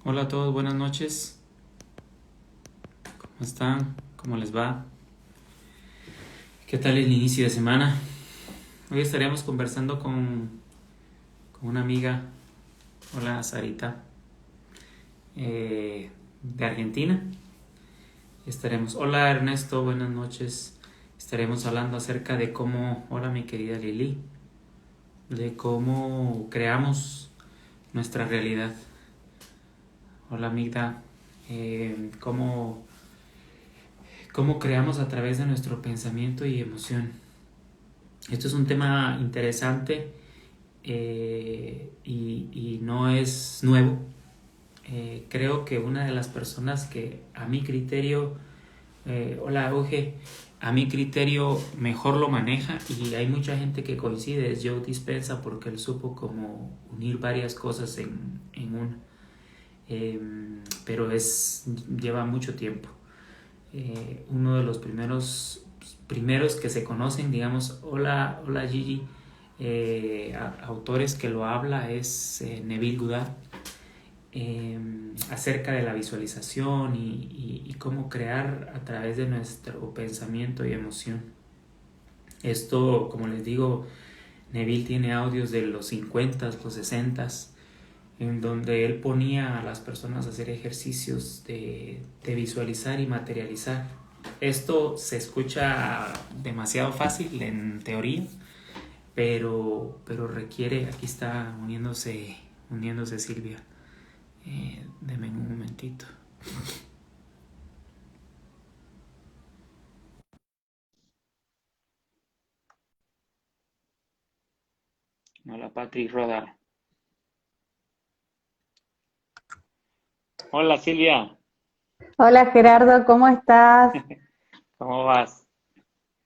Hola a todos, buenas noches. ¿Cómo están? ¿Cómo les va? ¿Qué tal el inicio de semana? Hoy estaremos conversando con una amiga. Hola, Sarita, de Argentina. Hola Ernesto, buenas noches. Estaremos hablando acerca de cómo, hola mi querida Lili, de cómo creamos nuestra realidad. Hola Migda, cómo creamos a través de nuestro pensamiento y emoción. Esto es un tema interesante y no es nuevo. Creo que una de las personas que a mi criterio, hola Auge, a mi criterio mejor lo maneja, y hay mucha gente que coincide, es Joe Dispenza, porque él supo como unir varias cosas en una. Pero lleva mucho tiempo. Uno de los primeros que se conocen, digamos, hola Gigi, autores que lo habla es Neville Goddard, acerca de la visualización y cómo crear a través de nuestro pensamiento y emoción. Esto, como les digo, Neville tiene audios de los 50, los 60, en donde él ponía a las personas a hacer ejercicios de visualizar y materializar. Esto se escucha demasiado fácil en teoría, pero requiere, aquí está uniéndose Silvia. Deme un momentito. Hola Patrick Rodar. Hola Silvia, Hola Gerardo, ¿cómo estás? ¿cómo vas?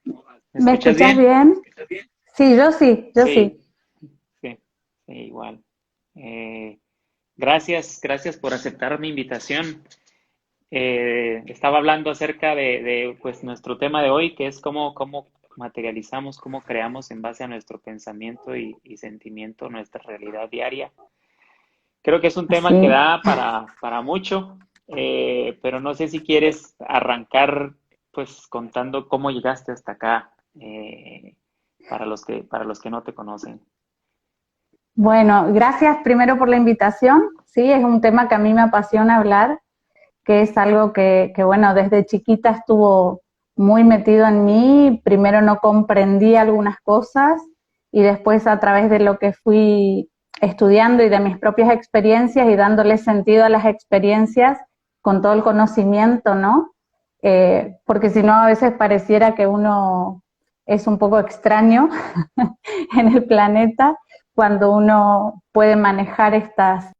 ¿Me ¿Me escuchas escuchas bien? bien? Sí, yo sí, yo Sí, sí. sí, sí, igual. Eh, gracias por aceptar mi invitación. Estaba hablando acerca de pues nuestro tema de hoy, que es cómo materializamos, cómo creamos en base a nuestro pensamiento y sentimiento nuestra realidad diaria. Creo que es un tema que Sí. da para mucho, pero no sé si quieres arrancar pues contando cómo llegaste hasta acá, para los que no te conocen. Bueno, gracias primero por la invitación. Sí, es un tema que a mí me apasiona hablar, que es algo que bueno, desde chiquita estuvo muy metido en mí. Primero no comprendí algunas cosas y después a través de lo que fui estudiando y de mis propias experiencias y dándole sentido a las experiencias con todo el conocimiento, ¿no? Porque si no a veces pareciera que uno es un poco extraño en el planeta cuando uno puede manejar estas.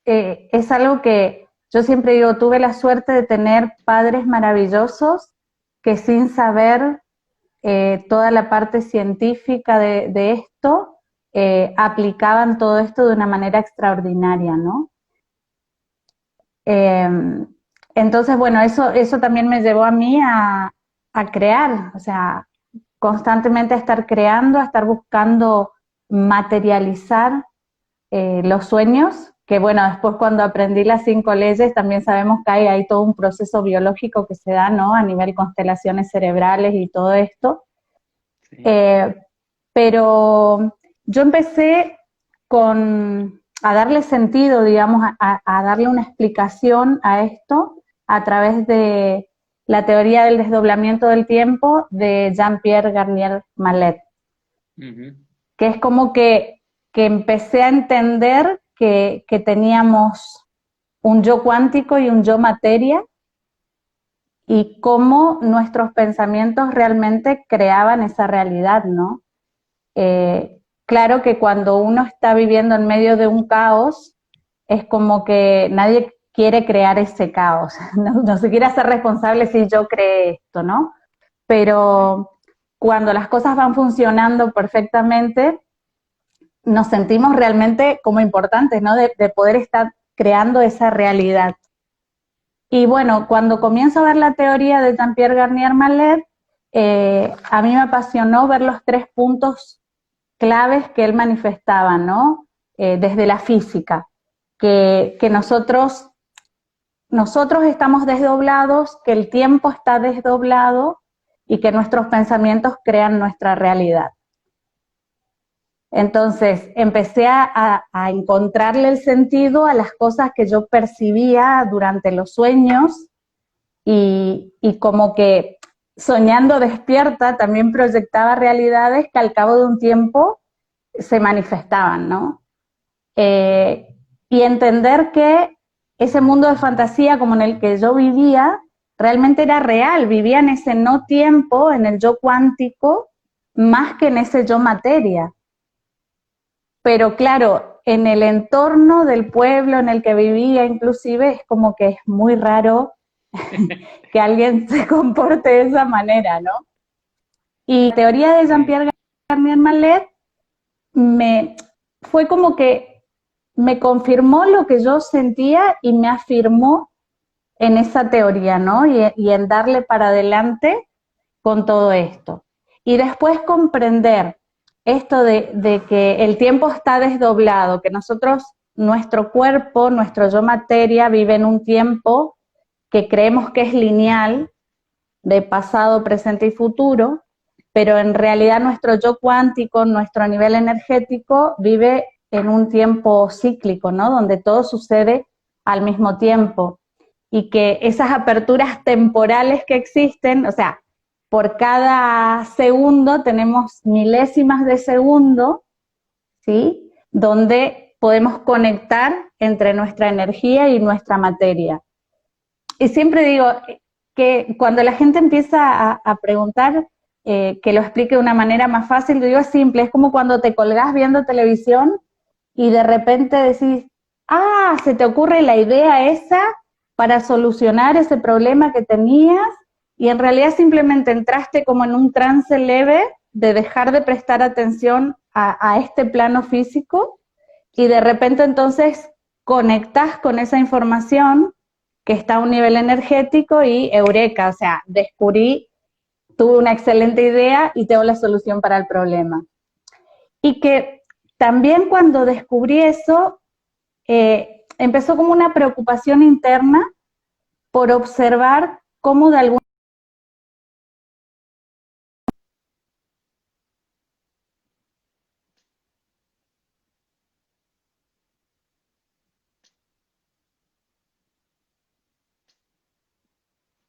Es algo que yo siempre digo, tuve la suerte de tener padres maravillosos que sin saber toda la parte científica de esto, aplicaban todo esto de una manera extraordinaria, ¿no? Eh, entonces, bueno, eso también me llevó a mí a crear, o sea, constantemente a estar creando, a estar buscando materializar los sueños, que bueno, después cuando aprendí las 5 leyes también sabemos que hay todo un proceso biológico que se da, ¿no? A nivel constelaciones cerebrales y todo esto. Sí. Eh, pero yo empecé a darle sentido, digamos, a darle una explicación a esto a través de la teoría del desdoblamiento del tiempo de Jean-Pierre Garnier Mallet, Ujú. que es como que empecé a entender que teníamos un yo cuántico y un yo materia y cómo nuestros pensamientos realmente creaban esa realidad, ¿no? Claro que cuando uno está viviendo en medio de un caos, es como que nadie quiere crear ese caos, no se quiere hacer responsable si yo creé esto, ¿no? Sí. Pero cuando las cosas van funcionando perfectamente, nos sentimos realmente como importantes, ¿no? De poder estar creando esa realidad. Y bueno, cuando comienzo a ver la teoría de Jean-Pierre Garnier Mallet, a mí me apasionó ver los 3 puntos claves que él manifestaba, ¿no? Desde la física, que nosotros estamos desdoblados, que el tiempo está desdoblado y que nuestros pensamientos crean nuestra realidad. Entonces empecé a encontrarle el sentido a las cosas que yo percibía durante los sueños y como que soñando despierta también proyectaba realidades que al cabo de un tiempo se manifestaban, ¿no? Y entender que ese mundo de fantasía como en el que yo vivía realmente era real, vivía en ese no tiempo, en el yo cuántico, más que en ese yo materia. Pero claro, en el entorno del pueblo en el que vivía inclusive es como que es muy raro que alguien se comporte de esa manera, ¿no? Y la teoría de Jean-Pierre Garnier Mallet fue como que me confirmó lo que yo sentía y me afirmó en esa teoría, ¿no? Y en darle para adelante con todo esto. Y después comprender esto de que el tiempo está desdoblado, que nosotros, nuestro cuerpo, nuestro yo materia vive en un tiempo que creemos que es lineal, de pasado, presente y futuro, pero en realidad nuestro yo cuántico, nuestro nivel energético, vive en un tiempo cíclico, ¿no? Donde todo sucede al mismo tiempo. Y que esas aperturas temporales que existen, o sea, por cada segundo tenemos milésimas de segundo, ¿sí? Donde podemos conectar entre nuestra energía y nuestra materia. Y siempre digo que cuando la gente empieza a preguntar, que lo explique de una manera más fácil, digo, es simple, es como cuando te colgás viendo televisión y de repente decís, ah, se te ocurre la idea esa para solucionar ese problema que tenías y en realidad simplemente entraste como en un trance leve de dejar de prestar atención a este plano físico y de repente entonces conectás con esa información que está a un nivel energético y eureka, o sea, descubrí, tuve una excelente idea y tengo la solución para el problema. Y que también cuando descubrí eso, empezó como una preocupación interna por observar cómo de alguna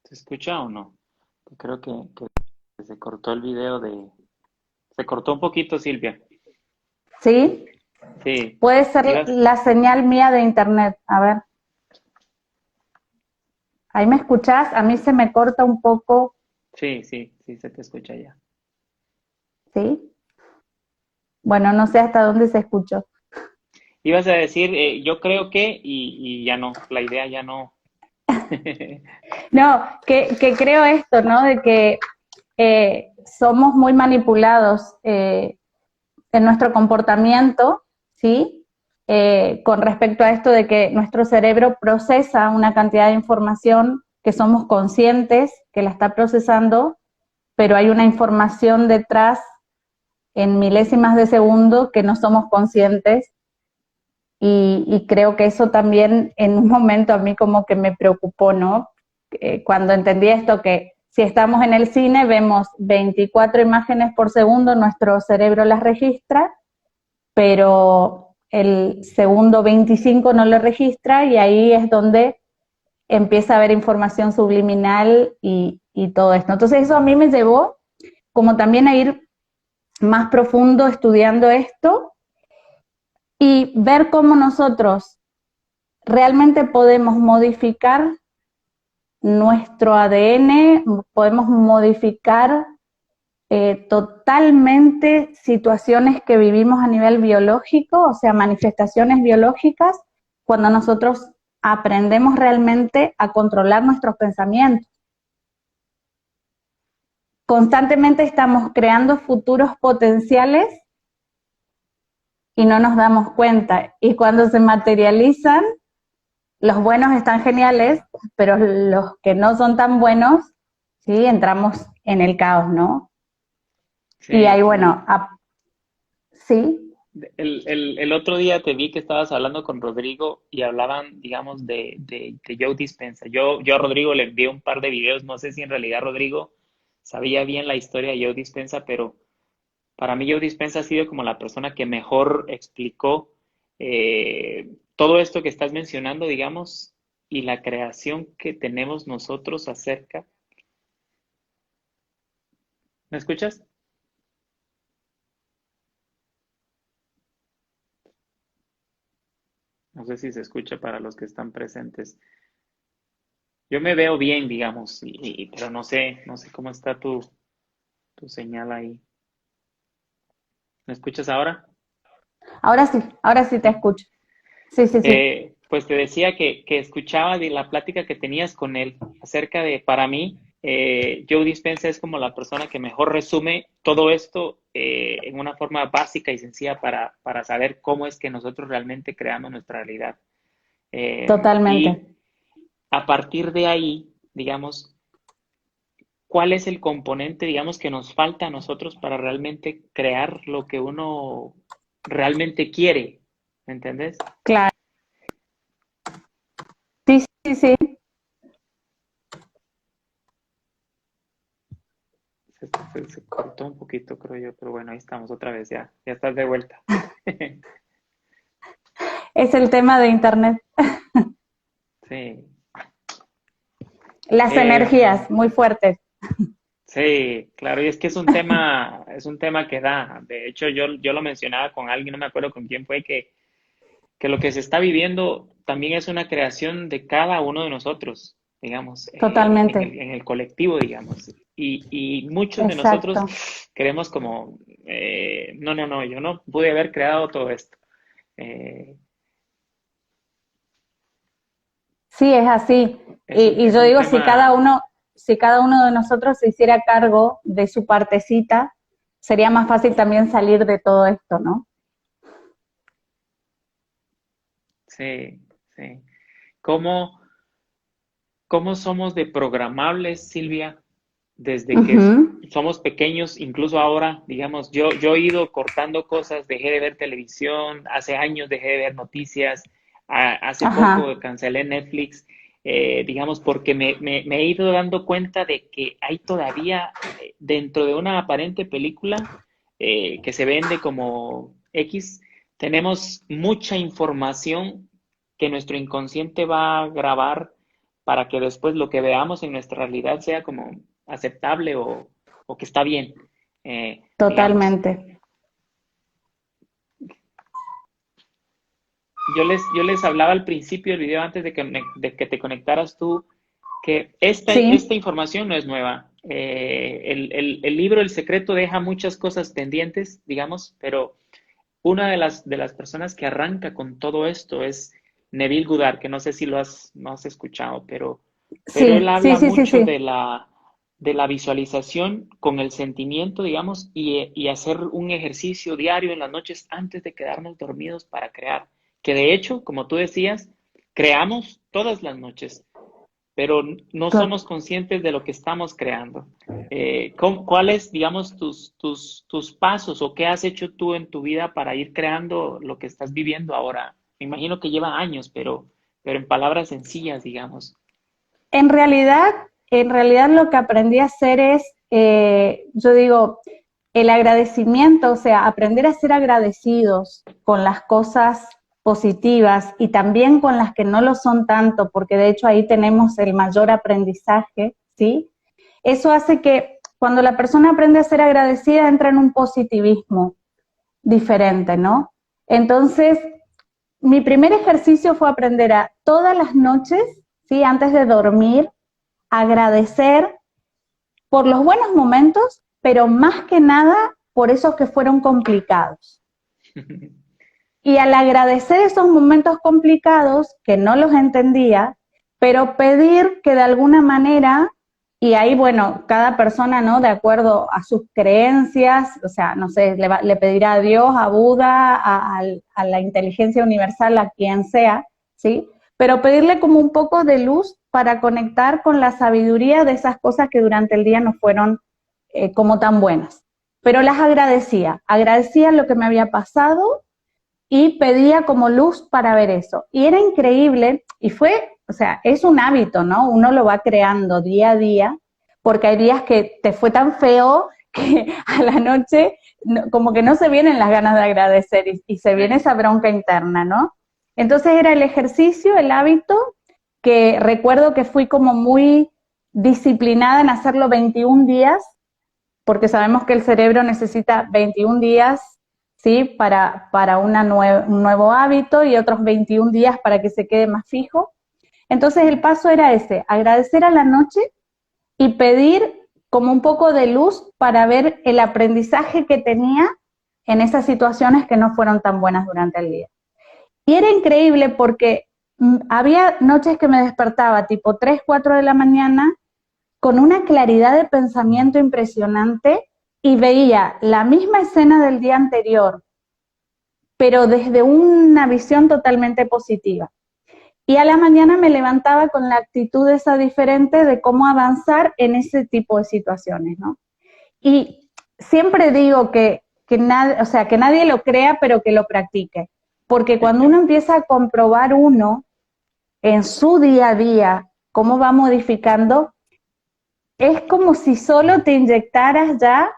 ¿Se escucha o no? Creo que se cortó el video de... Se cortó un poquito, Silvia. ¿sí? Sí. Puede ser Ibas... la señal mía de internet. A ver. ¿Ahí me escuchás? A mí se me corta un poco, Sí, sí, sí, se te escucha ya. ¿sí? Bueno, no sé hasta dónde se escuchó. Ibas a decir, yo creo que, y ya no, la idea ya no. No, que creo esto, ¿no? De que somos muy manipulados en nuestro comportamiento, ¿sí? Con respecto a esto de que nuestro cerebro procesa una cantidad de información que somos conscientes que la está procesando, pero hay una información detrás en milésimas de segundo que no somos conscientes y creo que eso también en un momento a mí como que me preocupó, ¿no? Cuando entendí esto que si estamos en el cine vemos 24 imágenes por segundo, nuestro cerebro las registra, pero el segundo 25 no lo registra y ahí es donde empieza a haber información subliminal y todo esto. Entonces eso a mí me llevó como también a ir más profundo estudiando esto y ver cómo nosotros realmente podemos modificar nuestro ADN, podemos modificar totalmente situaciones que vivimos a nivel biológico, o sea, manifestaciones biológicas, cuando nosotros aprendemos realmente a controlar nuestros pensamientos. Constantemente estamos creando futuros potenciales y no nos damos cuenta. Y cuando se materializan, los buenos están geniales, pero los que no son tan buenos, sí, entramos en el caos, ¿no? Y Sí, ahí, sí. bueno, Sí, El otro día te vi que estabas hablando con Rodrigo y hablaban, digamos, de Joe Dispenza. Yo a Rodrigo le envié un par de videos, no sé si en realidad Rodrigo sabía bien la historia de Joe Dispenza, pero para mí Joe Dispenza ha sido como la persona que mejor explicó todo esto que estás mencionando, digamos, y la creación que tenemos nosotros acerca. ¿Me escuchas? No sé si se escucha para los que están presentes. Yo me veo bien, digamos, pero no sé cómo está tu señal ahí. ¿Me escuchas ahora? ahora sí te Sí. escucho. Sí, sí, sí. Pues te decía que escuchaba de la plática que tenías con él acerca de, para mí, Joe Dispenza es como la persona que mejor resume todo esto en una forma básica y sencilla para saber cómo es que nosotros realmente creamos nuestra realidad. Totalmente. Y a partir de ahí, digamos, ¿cuál es el componente, digamos, que nos falta a nosotros para realmente crear lo que uno realmente quiere? ¿Me entendés? Claro. Sí, sí, sí. Se cortó un poquito, creo yo, pero bueno, ahí estamos otra vez, ya estás de vuelta. Es el tema de Internet. Sí. Las Em, energías muy fuertes. sí, claro, y es que es un tema que da. De hecho, yo lo mencionaba con alguien, no me acuerdo con quién fue, que lo que se está viviendo también es una creación de cada uno de nosotros, digamos, Totalmente. en el colectivo, digamos. Y muchos de nosotros Exacto. queremos como, no, yo no pude haber creado todo esto. Eh, Sí, es así. Y es yo un digo, tema, si cada uno de nosotros se hiciera cargo de su partecita, sería más fácil también salir de todo esto, ¿no? sí, sí. ¿Cómo, cómo somos de programables, Silvia? Desde que Ujú. somos pequeños, incluso ahora, digamos, yo he ido cortando cosas, dejé de ver televisión, hace años dejé de ver noticias, hace poco Ajá. cancelé Netflix, digamos, porque me he ido dando cuenta de que hay todavía dentro de una aparente película que se vende como X, tenemos mucha información que nuestro inconsciente va a grabar para que después lo que veamos en nuestra realidad sea como aceptable o que está bien, digamos. Totalmente. Yo les hablaba al principio del video antes de que te conectaras tú, que esta Sí, información no es nueva. El libro El Secreto deja muchas cosas pendientes, digamos, pero una de las personas que arranca con todo esto es Neville Goddard, que no sé si no has escuchado, pero él sí, sí, habla sí, sí, mucho sí. de la visualización con el sentimiento, digamos, y hacer un ejercicio diario en las noches antes de quedarnos dormidos para crear. Que de hecho, como tú decías, creamos todas las noches, pero no To- somos conscientes de lo que estamos creando. ¿Cuáles, digamos, tus pasos o qué has hecho tú en tu vida para ir creando lo que estás viviendo ahora? Me imagino que lleva años, pero en palabras sencillas, digamos. En realidad, en realidad lo que aprendí a hacer es, yo digo, el agradecimiento, o sea, aprender a ser agradecidos con las cosas positivas y también con las que no lo son tanto, porque de hecho ahí tenemos el mayor aprendizaje, ¿sí? Eso hace que cuando la persona aprende a ser agradecida entra en un positivismo diferente, ¿no? Entonces, mi primer ejercicio fue aprender a todas las noches, ¿sí? Antes de dormir, agradecer por los buenos momentos, pero más que nada por esos que fueron complicados. Y al agradecer esos momentos complicados, que no los entendía, pero pedir que de alguna manera, y ahí, bueno, cada persona, ¿no? De acuerdo a sus creencias, o sea, no sé, le pedirá a Dios, a Buda, a la inteligencia universal, a quien sea, ¿sí? Pero pedirle como un poco de luz para conectar con la sabiduría de esas cosas que durante el día no fueron como tan buenas. pero las agradecía lo que me había pasado y pedía como luz para ver eso. Y era increíble, y fue, o sea, es un hábito, ¿no? Uno lo va creando día a día, porque hay días que te fue tan feo que a la noche como que no se vienen las ganas de agradecer y se viene esa bronca interna, ¿no? Entonces era el ejercicio, el hábito, que recuerdo que fui como muy disciplinada en hacerlo 21 días, porque sabemos que el cerebro necesita 21 días, ¿sí? Para un nuevo hábito y otros 21 días para que se quede más fijo. Entonces el paso era ese, agradecer a la noche y pedir como un poco de luz para ver el aprendizaje que tenía en esas situaciones que no fueron tan buenas durante el día. Y era increíble porque había noches que me despertaba tipo 3, 4 de la mañana con una claridad de pensamiento impresionante y veía la misma escena del día anterior, pero desde una visión totalmente positiva. Y a la mañana me levantaba con la actitud esa diferente de cómo avanzar en ese tipo de situaciones, ¿no? Y siempre digo que nadie lo crea, pero que lo practique. Porque cuando uno empieza a comprobar uno en su día a día cómo va modificando, es como si solo te inyectaras ya,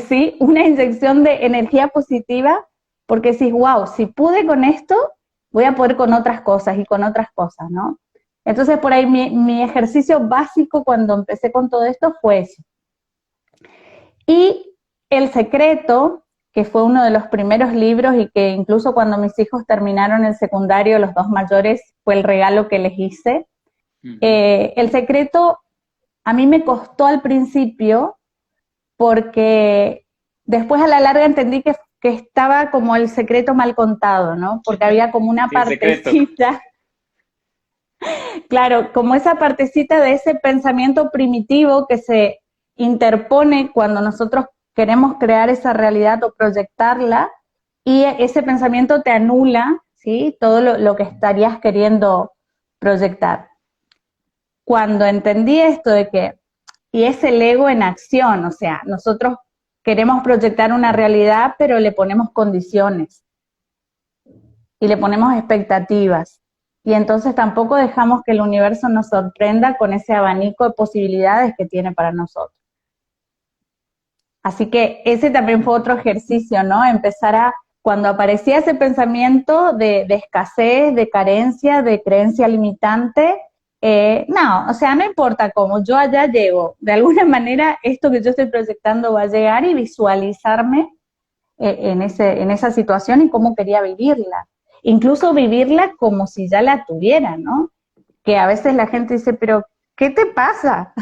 ¿sí? Una inyección de energía positiva, porque decís, wow, si pude con esto, voy a poder con otras cosas y con otras cosas, ¿no? Entonces, por ahí mi ejercicio básico cuando empecé con todo esto fue eso. Y El Secreto, que fue uno de los primeros libros y que incluso cuando mis hijos terminaron el secundario, los dos mayores, fue el regalo que les hice. El Secreto a mí me costó al principio porque después a la larga entendí que estaba como el secreto mal contado, ¿no? Porque había como una partecita, claro, como esa partecita de ese pensamiento primitivo que se interpone cuando nosotros queremos crear esa realidad o proyectarla, y ese pensamiento te anula, ¿sí? Todo lo que estarías queriendo proyectar. Cuando entendí esto de que, y es el ego en acción, o sea, nosotros queremos proyectar una realidad, pero le ponemos condiciones y le ponemos expectativas. Y entonces tampoco dejamos que el universo nos sorprenda con ese abanico de posibilidades que tiene para nosotros. Así que ese también fue otro ejercicio, ¿no? Empezar cuando aparecía ese pensamiento de escasez, de carencia, de creencia limitante, no importa cómo, yo allá llego. De alguna manera, esto que yo estoy proyectando va a llegar y visualizarme en esa situación y cómo quería vivirla. Incluso vivirla como si ya la tuviera, ¿no? Que a veces la gente dice, pero, ¿qué te pasa?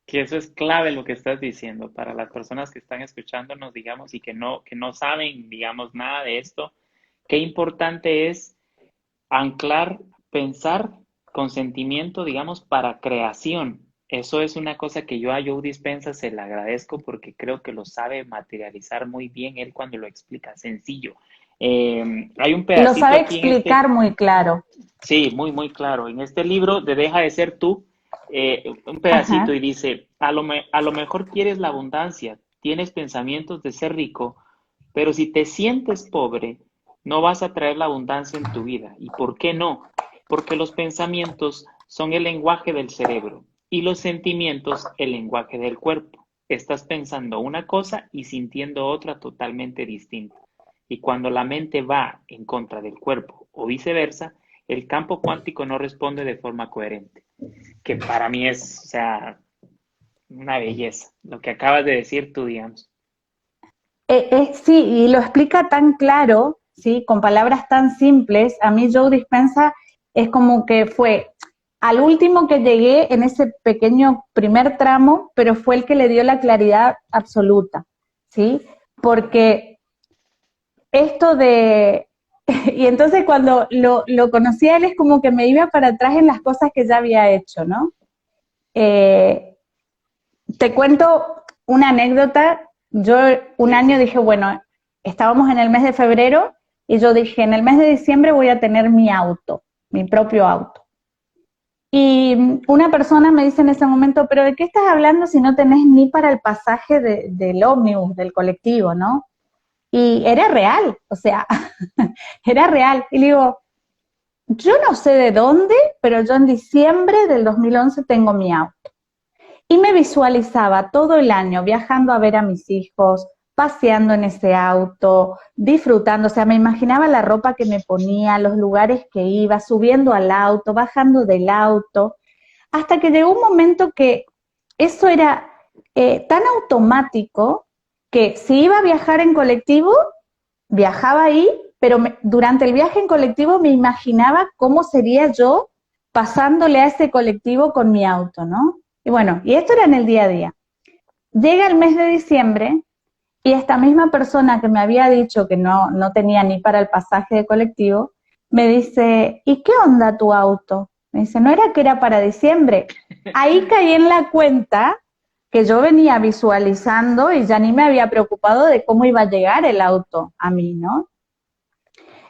Que eso es clave lo que estás diciendo para las personas que están escuchándonos, digamos, y que no saben, digamos, nada de esto. Qué importante es anclar, pensar con sentimiento, digamos, para creación. Eso es una cosa que yo a Joe Dispenza se le agradezco porque creo que lo sabe materializar muy bien él cuando lo explica, sencillo. Hay un pedacito lo sabe aquí explicar muy claro. Sí, muy, muy claro. En este libro de Deja de ser tú, un pedacito Ajá. y dice, a lo mejor quieres la abundancia, tienes pensamientos de ser rico, pero si te sientes pobre, no vas a traer la abundancia en tu vida. ¿Y por qué no? Porque los pensamientos son el lenguaje del cerebro y los sentimientos el lenguaje del cuerpo. Estás pensando una cosa y sintiendo otra totalmente distinta. Y cuando la mente va en contra del cuerpo o viceversa, el campo cuántico no responde de forma coherente, que para mí es, o sea, una belleza, lo que acabas de decir tú, digamos. Sí, y lo explica tan claro, ¿sí? Con palabras tan simples. A mí Joe Dispenza es como que fue al último que llegué en ese pequeño primer tramo, pero fue el que le dio la claridad absoluta, ¿sí? Porque esto de... Y entonces cuando lo conocí a él es como que me iba para atrás en las cosas que ya había hecho, ¿no? Eh, Te cuento una anécdota. Yo un año dije, bueno, estábamos en el mes de febrero y yo dije, en el mes de diciembre voy a tener mi auto, mi propio auto. Y una persona me dice en ese momento, pero ¿de qué estás hablando si no tenés ni para el pasaje del ómnibus, del colectivo, ¿no? Y era real, o sea, era real. Y le digo, yo no sé de dónde, pero yo en diciembre del 2011 tengo mi auto. Y me visualizaba todo el año viajando a ver a mis hijos, paseando en ese auto, disfrutando, o sea, me imaginaba la ropa que me ponía, los lugares que iba, subiendo al auto, bajando del auto, hasta que llegó un momento que eso era tan automático que si iba a viajar en colectivo, viajaba ahí, pero durante el viaje en colectivo me imaginaba cómo sería yo pasándole a ese colectivo con mi auto, ¿no? Y bueno, y esto era en el día a día. Llega el mes de diciembre y esta misma persona que me había dicho que no tenía ni para el pasaje de colectivo, me dice, ¿y qué onda tu auto? Me dice, ¿no era que era para diciembre? Ahí caí en la cuenta que yo venía visualizando y ya ni me había preocupado de cómo iba a llegar el auto a mí, ¿no?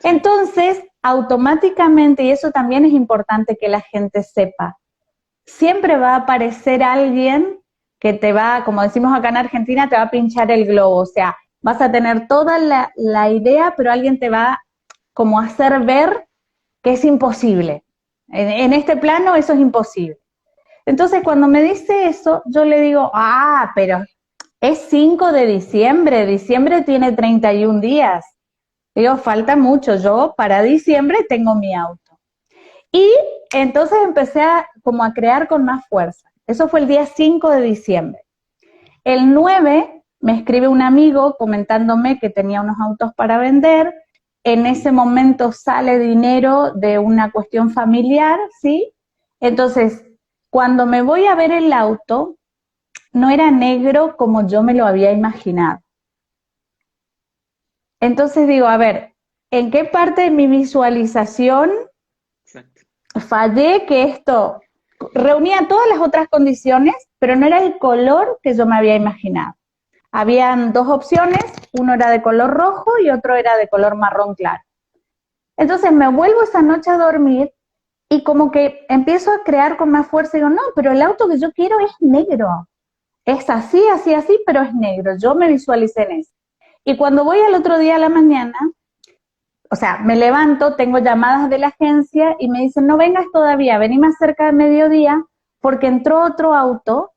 Entonces, automáticamente, y eso también es importante que la gente sepa, siempre va a aparecer alguien que te va, como decimos acá en Argentina, te va a pinchar el globo, o sea, vas a tener toda la idea, pero alguien te va como a hacer ver que es imposible. En este plano eso es imposible. Entonces, cuando me dice eso, yo le digo, pero es 5 de diciembre, diciembre tiene 31 días. Digo, falta mucho, yo para diciembre tengo mi auto. Y entonces empecé como a crear con más fuerza. Eso fue el día 5 de diciembre. El 9 me escribe un amigo comentándome que tenía unos autos para vender. En ese momento sale dinero de una cuestión familiar, ¿sí? Entonces, cuando me voy a ver el auto, no era negro como yo me lo había imaginado. Entonces digo, a ver, ¿en qué parte de mi visualización fallé que esto reunía todas las otras condiciones, pero no era el color que yo me había imaginado? Habían dos opciones, uno era de color rojo y otro era de color marrón claro. Entonces me vuelvo esa noche a dormir y como que empiezo a crear con más fuerza y digo, no, pero el auto que yo quiero es negro. Es así, así, así, pero es negro. Yo me visualicé en eso. Y cuando voy al otro día a la mañana, o sea, me levanto, tengo llamadas de la agencia y me dicen, no vengas todavía, vení más cerca de mediodía porque entró otro auto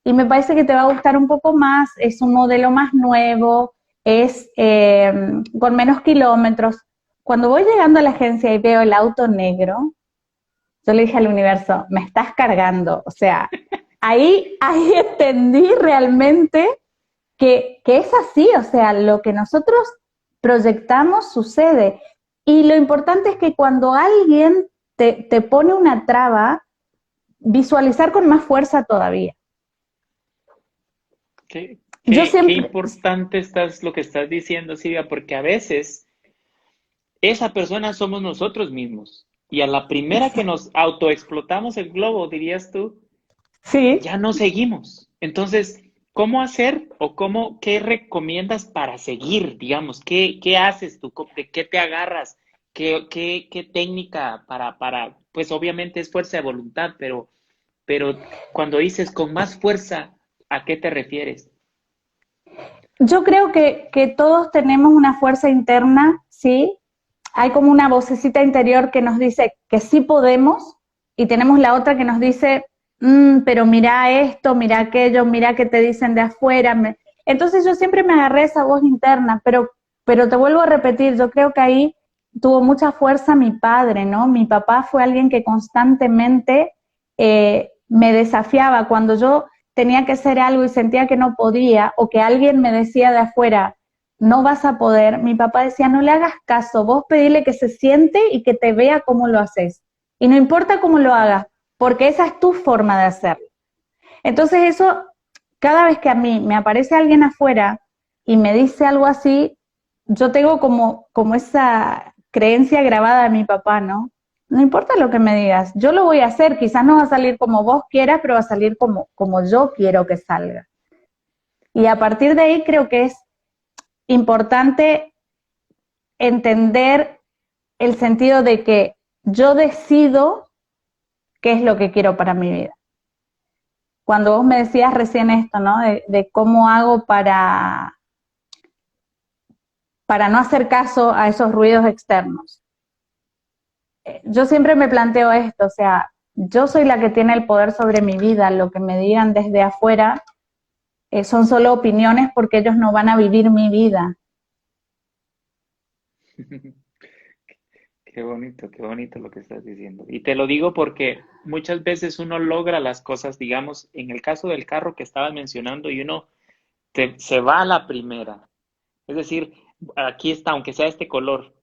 y me parece que te va a gustar un poco más, es un modelo más nuevo, es con menos kilómetros. Cuando voy llegando a la agencia y veo el auto negro, yo le dije al universo, me estás cargando. O sea, ahí entendí realmente que es así, o sea, lo que nosotros proyectamos sucede. Y lo importante es que cuando alguien te pone una traba, visualizar con más fuerza todavía. Qué importante lo que estás diciendo, Silvia, porque a veces esa persona somos nosotros mismos. Y a la primera que nos autoexplotamos el globo, dirías tú, sí, ya no seguimos. Entonces, ¿cómo hacer o qué recomiendas para seguir, digamos? ¿Qué haces tú? ¿De qué te agarras? ¿Qué técnica pues obviamente es fuerza de voluntad, pero cuando dices con más fuerza, ¿a qué te refieres? yo creo que todos tenemos una fuerza interna, ¿sí? Hay como una vocecita interior que nos dice que sí podemos y tenemos la otra que nos dice, pero mira esto, mira aquello, mira que te dicen de afuera. Entonces yo siempre me agarré esa voz interna, pero te vuelvo a repetir, yo creo que ahí tuvo mucha fuerza mi padre, ¿no? Mi papá fue alguien que constantemente me desafiaba cuando yo tenía que hacer algo y sentía que no podía, o que alguien me decía de afuera, no vas a poder, mi papá decía, no le hagas caso, vos pedile que se siente y que te vea cómo lo haces. Y no importa cómo lo hagas, porque esa es tu forma de hacerlo. Entonces eso, cada vez que a mí me aparece alguien afuera y me dice algo así, yo tengo como esa creencia grabada de mi papá, ¿no? No importa lo que me digas, yo lo voy a hacer, quizás no va a salir como vos quieras, pero va a salir como yo quiero que salga. Y a partir de ahí creo que es importante entender el sentido de que yo decido qué es lo que quiero para mi vida. Cuando vos me decías recién esto, ¿no? De cómo hago para no hacer caso a esos ruidos externos. Yo siempre me planteo esto, o sea, yo soy la que tiene el poder sobre mi vida, lo que me digan desde afuera son solo opiniones porque ellos no van a vivir mi vida. Qué bonito lo que estás diciendo. Y te lo digo porque muchas veces uno logra las cosas, digamos, en el caso del carro que estabas mencionando, y uno se va a la primera. Es decir, aquí está, aunque sea este color.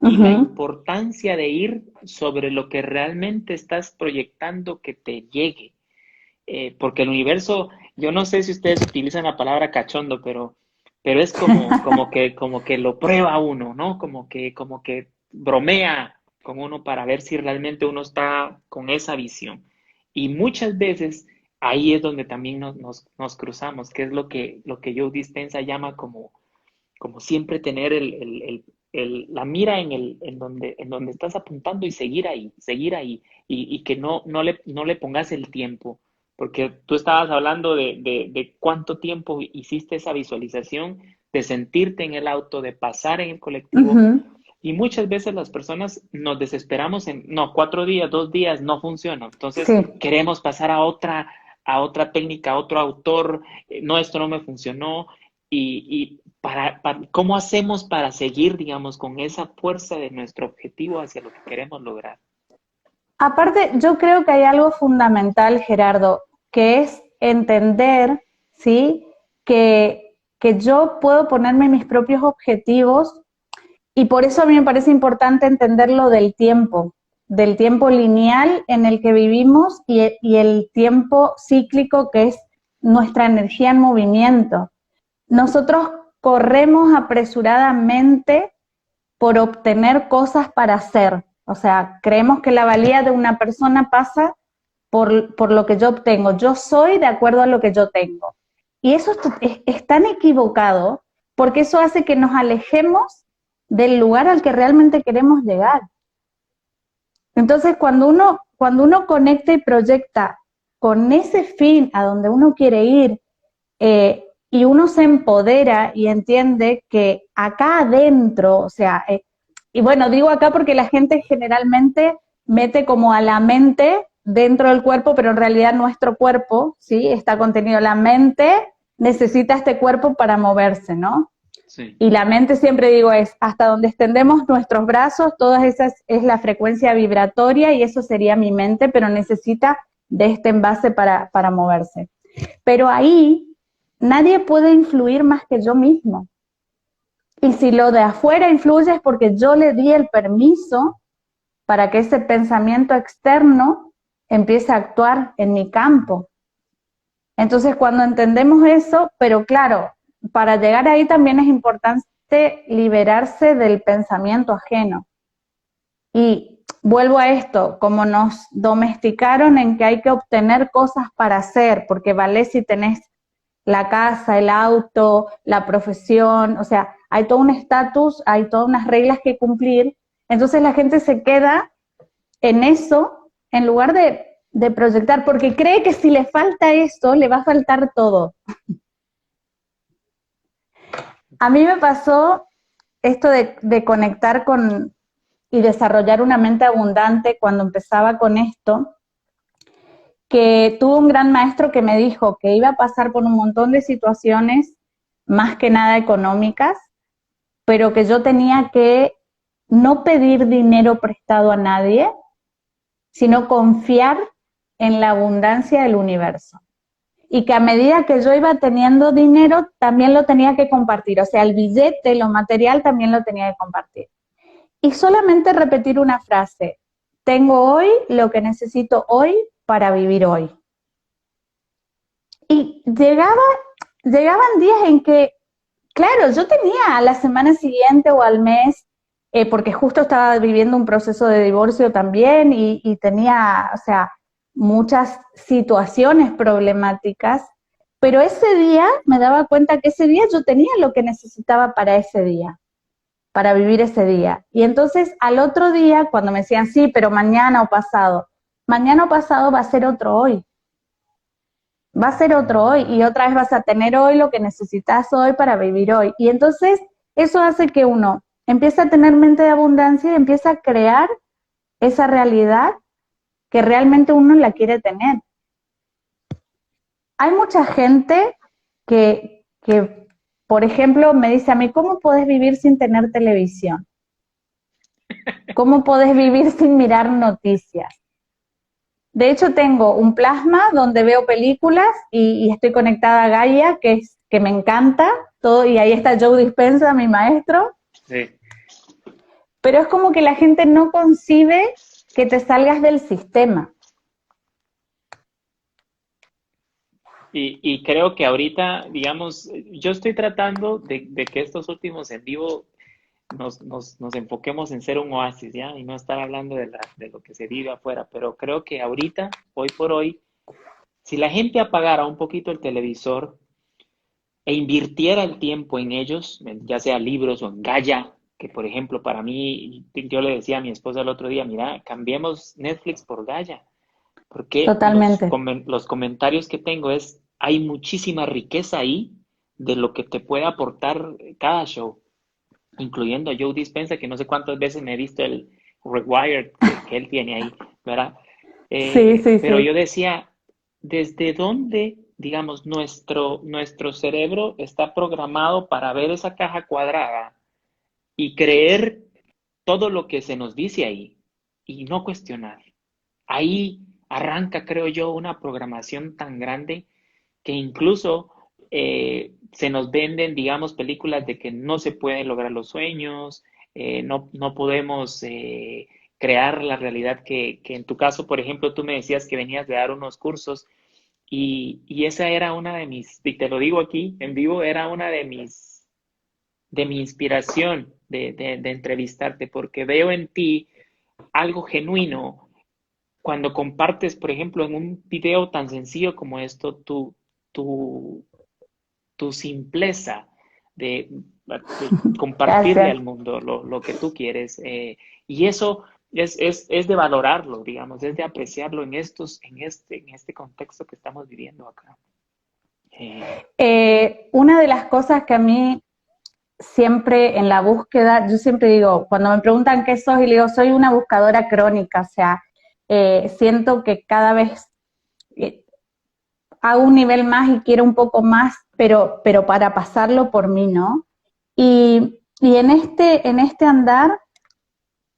Y la Ujú. importancia de ir sobre lo que realmente estás proyectando que te llegue. Porque el universo, yo no sé si ustedes utilizan la palabra cachondo, pero es como que lo prueba uno, ¿no? Como que bromea con uno para ver si realmente uno está con esa visión. Y muchas veces ahí es donde también nos cruzamos, que es lo que Joe Dispenza llama como siempre tener la mira en donde estás apuntando y seguir ahí, y que no le pongas el tiempo, porque tú estabas hablando de cuánto tiempo hiciste esa visualización, de sentirte en el auto, de pasar en el colectivo, Ujú. y muchas veces las personas nos desesperamos no, 4 días, 2 días, no funciona, entonces Sí. queremos pasar a otra técnica, a otro autor, no, esto no me funcionó, y ¿cómo hacemos para seguir, digamos, con esa fuerza de nuestro objetivo hacia lo que queremos lograr? Aparte, yo creo que hay algo fundamental, Gerardo, que es entender, ¿sí? Que yo puedo ponerme mis propios objetivos y por eso a mí me parece importante entender lo del tiempo lineal en el que vivimos y el tiempo cíclico que es nuestra energía en movimiento. Nosotros corremos apresuradamente por obtener cosas para hacer. O sea, creemos que la valía de una persona pasa por lo que yo obtengo. Yo soy de acuerdo a lo que yo tengo. Y eso es tan equivocado porque eso hace que nos alejemos del lugar al que realmente queremos llegar. Entonces, cuando uno conecta y proyecta con ese fin a donde uno quiere ir, y uno se empodera y entiende que acá adentro, o sea, y bueno, digo acá porque la gente generalmente mete como a la mente dentro del cuerpo, pero en realidad nuestro cuerpo, ¿sí? Está contenido. La mente necesita este cuerpo para moverse, ¿no? Sí. Y la mente, siempre digo, es hasta donde extendemos nuestros brazos, todas esas es la frecuencia vibratoria y eso sería mi mente, pero necesita de este envase para moverse. Pero ahí nadie puede influir más que yo mismo. Y si lo de afuera influye es porque yo le di el permiso para que ese pensamiento externo empiece a actuar en mi campo. Entonces, cuando entendemos eso, pero claro, para llegar ahí también es importante liberarse del pensamiento ajeno. Y vuelvo a esto, como nos domesticaron en que hay que obtener cosas para hacer, porque vale si tenés la casa, el auto, la profesión, o sea, hay todo un estatus, hay todas unas reglas que cumplir, entonces la gente se queda en eso en lugar de proyectar, porque cree que si le falta eso, le va a faltar todo. A mí me pasó esto de conectar con y desarrollar una mente abundante cuando empezaba con esto, que tuve un gran maestro que me dijo que iba a pasar por un montón de situaciones, más que nada económicas, pero que yo tenía que no pedir dinero prestado a nadie, sino confiar en la abundancia del universo. Y que a medida que yo iba teniendo dinero, también lo tenía que compartir. O sea, el billete, lo material, también lo tenía que compartir. Y solamente repetir una frase: tengo hoy lo que necesito hoy para vivir hoy. Y llegaban días en que, claro, yo tenía a la semana siguiente o al mes, porque justo estaba viviendo un proceso de divorcio también y tenía, o sea, muchas situaciones problemáticas, pero ese día me daba cuenta que ese día yo tenía lo que necesitaba para ese día, para vivir ese día. Y entonces al otro día, cuando me decían, sí, pero mañana o pasado, mañana o pasado va a ser otro hoy. Va a ser otro hoy y otra vez vas a tener hoy lo que necesitas hoy para vivir hoy. Y entonces eso hace que uno empiece a tener mente de abundancia y empiece a crear esa realidad que realmente uno la quiere tener. Hay mucha gente que, por ejemplo, me dice a mí, ¿cómo podés vivir sin tener televisión? ¿Cómo podés vivir sin mirar noticias? De hecho, tengo un plasma donde veo películas y estoy conectada a Gaia, que me encanta, todo, y ahí está Joe Dispenza, mi maestro. Sí. Pero es como que la gente no concibe que te salgas del sistema. Y creo que ahorita, digamos, yo estoy tratando de que estos últimos en vivo nos enfoquemos en ser un oasis, ¿ya? Y no estar hablando de lo que se vive afuera. Pero creo que ahorita, hoy por hoy, si la gente apagara un poquito el televisor e invirtiera el tiempo en ellos, ya sea libros o en Gaia, que por ejemplo para mí, yo le decía a mi esposa el otro día, mira, cambiemos Netflix por Gaia, porque Totalmente. los comentarios que tengo es, hay muchísima riqueza ahí de lo que te puede aportar cada show, incluyendo a Joe Dispenza, que no sé cuántas veces me he visto el Rewired que él tiene ahí, ¿verdad? Sí, sí, Pero sí. yo decía, ¿desde dónde, digamos, nuestro cerebro está programado para ver esa caja cuadrada y creer todo lo que se nos dice ahí y no cuestionar? Ahí arranca, creo yo, una programación tan grande que incluso se nos venden, digamos, películas de que no se pueden lograr los sueños, no podemos crear la realidad que en tu caso, por ejemplo, tú me decías que venías de dar unos cursos y esa era una de mis, y te lo digo aquí en vivo, era una de mi inspiración de entrevistarte, porque veo en ti algo genuino cuando compartes, por ejemplo, en un video tan sencillo como esto, tu, tu simpleza de compartirle Gracias. al mundo lo que tú quieres. Y eso es de valorarlo, digamos, es de apreciarlo en este contexto que estamos viviendo acá. Una de las cosas que a mí siempre en la búsqueda, yo siempre digo, cuando me preguntan qué sos, y le digo, soy una buscadora crónica, o sea, siento que cada vez hago un nivel más y quiero un poco más, pero para pasarlo por mí, ¿no? Y en este andar,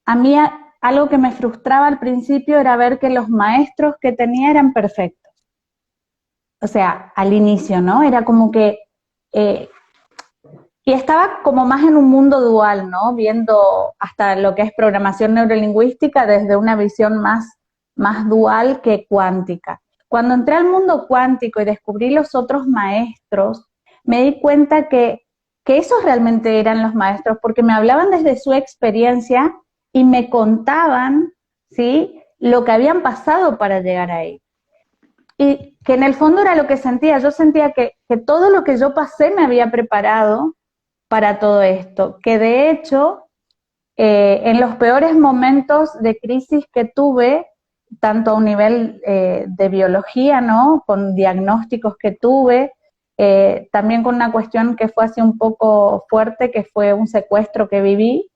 a mí algo que me frustraba al principio era ver que los maestros que tenía eran perfectos. O sea, al inicio, ¿no? Era como que y estaba como más en un mundo dual, ¿no? Viendo hasta lo que es programación neurolingüística desde una visión más dual que cuántica. Cuando entré al mundo cuántico y descubrí los otros maestros, me di cuenta que esos realmente eran los maestros, porque me hablaban desde su experiencia y me contaban, ¿sí?, lo que habían pasado para llegar ahí. Y que en el fondo era lo que sentía. Yo sentía que todo lo que yo pasé me había preparado para todo esto, que de hecho en los peores momentos de crisis que tuve, tanto a un nivel de biología, ¿no?, con diagnósticos que tuve, también con una cuestión que fue así un poco fuerte, que fue un secuestro que viví,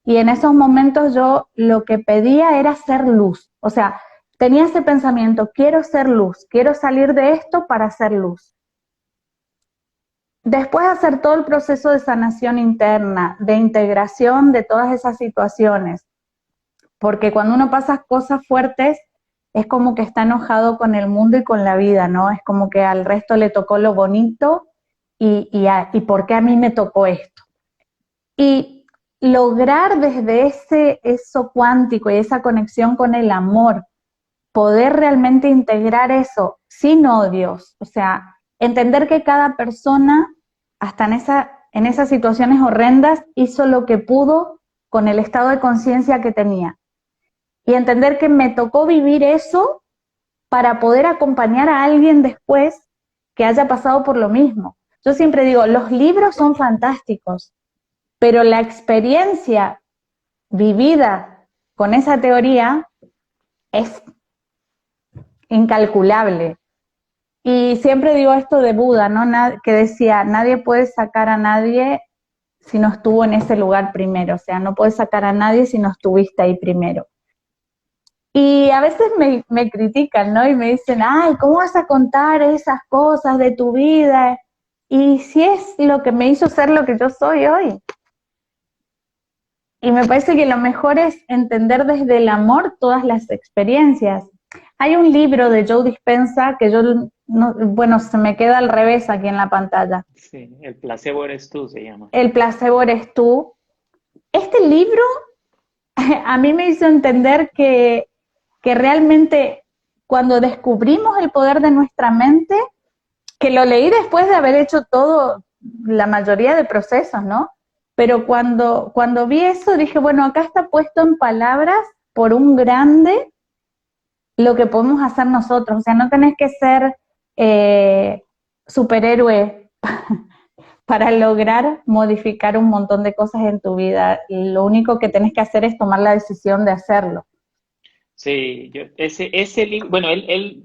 y en esos momentos yo lo que pedía era ser luz, o sea, tenía ese pensamiento, quiero ser luz, quiero salir de esto para ser luz. Después de hacer todo el proceso de sanación interna, de integración de todas esas situaciones, porque cuando uno pasa cosas fuertes, es como que está enojado con el mundo y con la vida, ¿no? Es como que al resto le tocó lo bonito y ¿por qué a mí me tocó esto? Y lograr desde eso cuántico y esa conexión con el amor, poder realmente integrar eso sin odios, o sea, entender que cada persona, hasta en esas situaciones horrendas, hizo lo que pudo con el estado de conciencia que tenía. Y entender que me tocó vivir eso para poder acompañar a alguien después que haya pasado por lo mismo. Yo siempre digo, los libros son fantásticos, pero la experiencia vivida con esa teoría es incalculable. Y siempre digo esto de Buda, ¿no? Que decía, nadie puede sacar a nadie si no estuvo en ese lugar primero, o sea, no puedes sacar a nadie si no estuviste ahí primero. Y a veces me critican, ¿no? Y me dicen, ay, ¿cómo vas a contar esas cosas de tu vida? Y si es lo que me hizo ser lo que yo soy hoy. Y me parece que lo mejor es entender desde el amor todas las experiencias. Hay un libro de Joe Dispenza que yo, no, bueno, se me queda al revés aquí en la pantalla. Sí, el placebo eres tú, se llama. El placebo eres tú. Este libro a mí me hizo entender que realmente cuando descubrimos el poder de nuestra mente, que lo leí después de haber hecho todo, la mayoría de procesos, ¿no? Pero cuando vi eso dije, bueno, acá está puesto en palabras por un grande lo que podemos hacer nosotros. O sea, no tenés que ser superhéroe para lograr modificar un montón de cosas en tu vida. Lo único que tenés que hacer es tomar la decisión de hacerlo. Sí, ese libro, bueno, él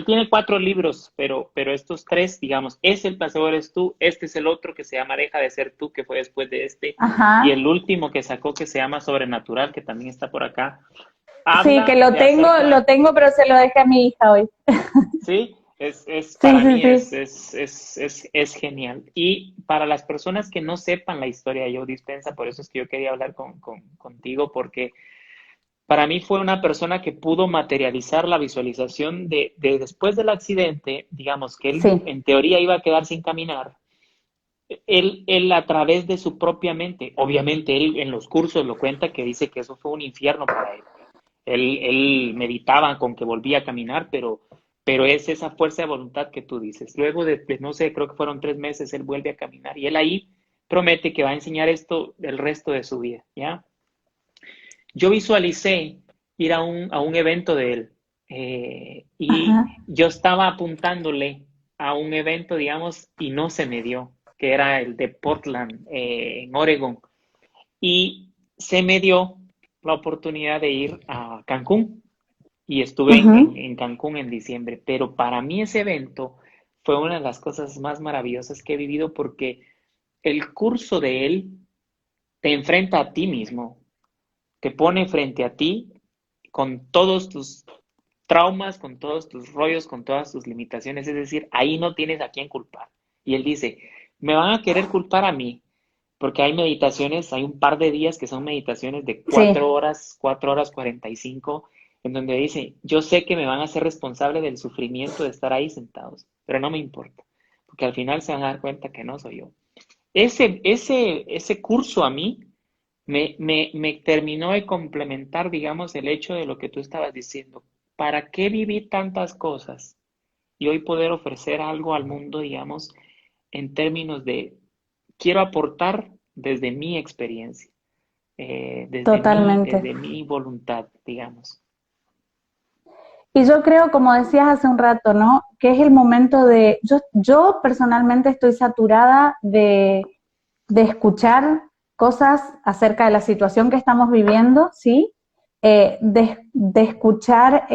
tiene 4 libros, pero estos 3, digamos, es el placebo eres tú, este es el otro que se llama Deja de ser tú, que fue después de este, Ajá. y el último que sacó que se llama Sobrenatural, que también está por acá. Sí, que lo tengo, pero se lo dejé a mi hija hoy. Sí, para mí sí. es genial. Y para las personas que no sepan la historia de Joe Dispenza, por eso es que yo quería hablar contigo, porque para mí fue una persona que pudo materializar la visualización de después del accidente, digamos que él en teoría iba a quedar sin caminar. Él a través de su propia mente, obviamente él en los cursos lo cuenta que dice que eso fue un infierno para él. Él meditaba con que volvía a caminar, pero es esa fuerza de voluntad que tú dices. Luego de, no sé, creo que fueron 3 meses, él vuelve a caminar y él ahí promete que va a enseñar esto el resto de su vida, ¿ya? Yo visualicé ir a un evento de él y yo estaba apuntándole a un evento, digamos, y no se me dio, que era el de Portland, en Oregon. Y se me dio la oportunidad de ir a Cancún y estuve en Cancún en diciembre, pero para mí ese evento fue una de las cosas más maravillosas que he vivido porque el curso de él te enfrenta a ti mismo, te pone frente a ti con todos tus traumas, con todos tus rollos, con todas tus limitaciones, es decir, ahí no tienes a quién culpar. Y él dice, me van a querer culpar a mí, porque hay meditaciones, hay un par de días que son meditaciones de 4 horas, 4 horas 45, en donde dice, yo sé que me van a hacer responsable del sufrimiento de estar ahí sentados, pero no me importa, porque al final se van a dar cuenta que no soy yo. Ese curso a mí me terminó de complementar, digamos, el hecho de lo que tú estabas diciendo. ¿Para qué viví tantas cosas y hoy poder ofrecer algo al mundo, digamos, en términos de quiero aportar desde mi experiencia, desde mi voluntad, digamos? Y yo creo, como decías hace un rato, ¿no? Que es el momento de... Yo personalmente estoy saturada de escuchar cosas acerca de la situación que estamos viviendo, ¿sí? De escuchar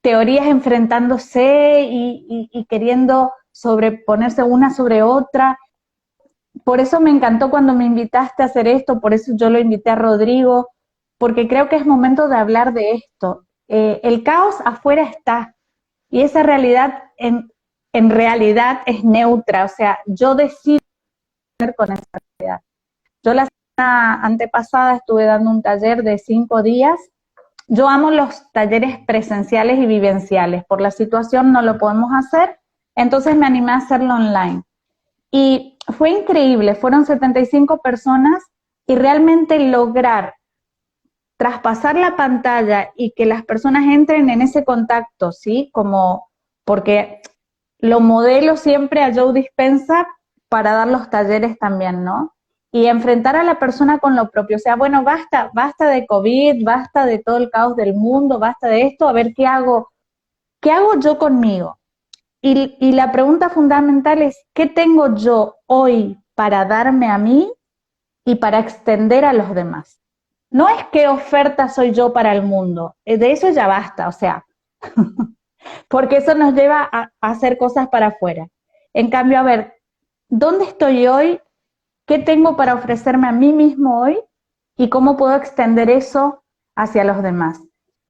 teorías enfrentándose y queriendo sobreponerse una sobre otra. Por eso me encantó cuando me invitaste a hacer esto, por eso yo lo invité a Rodrigo, porque creo que es momento de hablar de esto. El caos afuera está, y esa realidad en realidad es neutra, o sea, yo decido con esa realidad. Yo la semana antepasada estuve dando un taller de 5 días. Yo amo los talleres presenciales y vivenciales. Por la situación no lo podemos hacer, entonces me animé a hacerlo online. Y fue increíble, fueron 75 personas y realmente lograr traspasar la pantalla y que las personas entren en ese contacto, ¿sí? Como, porque lo modelo siempre a Joe Dispenza para dar los talleres también, ¿no? Y enfrentar a la persona con lo propio, o sea, bueno, basta de COVID, basta de todo el caos del mundo, basta de esto, a ver qué hago yo conmigo. Y la pregunta fundamental es, ¿qué tengo yo hoy para darme a mí y para extender a los demás? No es qué oferta soy yo para el mundo, de eso ya basta, o sea, porque eso nos lleva a hacer cosas para afuera. En cambio, a ver, ¿dónde estoy hoy? ¿Qué tengo para ofrecerme a mí mismo hoy? ¿Y cómo puedo extender eso hacia los demás?